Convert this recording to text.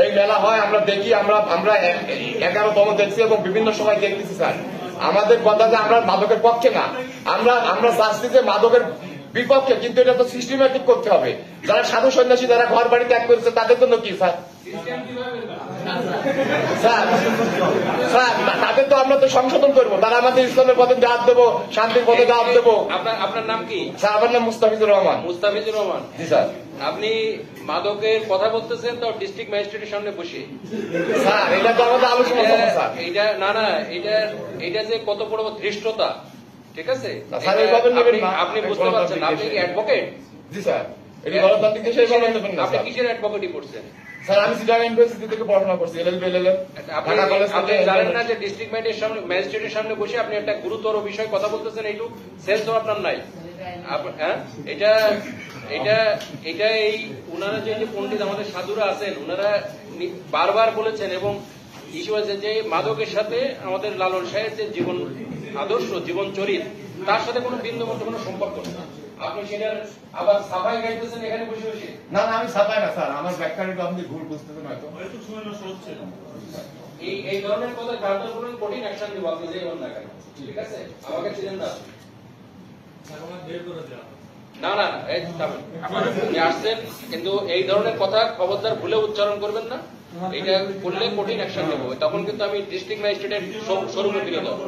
এই মেলা হয় আমরা দেখি, আমরা 11তম দেখছি এবং বিভিন্ন সময় দেখতেছি স্যার। আমাদের কথা যে আমরা মাদকের পক্ষে না, আমরা চাচ্ছি যে মাদকের বিপক্ষে, কিন্তু এটা তো সিস্টেমেটিক করতে হবে। যারা সাধু সন্ন্যাসী যারা ঘর বাড়ি ত্যাগ করেছে তাদের জন্য কি স্যার? স্যার তাদের তো আমরা তো সংশোধন করবো, তারা আমাদের ইসলামের পথে দাওয়াত দেবো, শান্তির পথে দাওয়াত দেবো। আপনার নাম কি? স্যার আমার নাম মুস্তাফিজুর রহমান। মুস্তাফিজুর রহমান। জি স্যার। আপনি মাদকের কথা বলতেছেন তো ডিস্ট্রিক্ট ম্যাজিস্ট্রেটের সামনে বসে। স্যার এটা তো আমাদের আলোচনা স্যার। না এটা যে কত বড় ধৃষ্টতা, ঠিক আছে? আপনি বুঝতে পারছেন? আপনি কি অ্যাডভোকেট? জি স্যার। এটা গণতান্ত্রিক দেশে নেবেন না। আপনি কিসের অ্যাডভোকেটই করছেন? স্যার আমি চিটাগাং ইউনিভার্সিটি থেকে পড়াশোনা করছি, এলএলবি এলএলএম। আপনি জানেন না যে ডিস্ট্রিক্ট ম্যাজিস্ট্রেটের সামনে বসে আপনি একটা গুরুতর বিষয় কথা বলতেছেন? এইটু সেন্স তো আপনার নাই। হ্যাঁ, এটা এই উনারা যে পণ্ডিত আমাদের সাধুরা আছেন, উনারা বারবার বলেছেন এবং ইস্যু আছে যে মাদকের সাথে আমাদের লালন শাহের যে জীবন আদর্শ, জীবন চরিত, তার সাথে কোনো বিন্দু মতো কোনো সম্পর্ক নেই। আপনি সেটার আবার সাফাই গাইতেছেন এখানে বসে বসে। না আমি সাফাই না স্যার, আমার ব্যাখ্যাটা আপনি ভুল বুঝতেছেন হয়তো। এই ধরনের কথা কাউন্টার করুন, কঠিন অ্যাকশন দিব আপনি যেই বলেন না কেন, ঠিক আছে? আমাকে চিনেন না? না এই আপনি আসছেন, কিন্তু এই ধরনের কথা খবরদার ভুলে উচ্চারণ করবেন না। এটা করলে কঠিন অ্যাকশন নেব, তখন কিন্তু আমি ডিস্ট্রিক্ট ম্যাজিস্ট্রেটের শোরুমে ফিরে যাবো।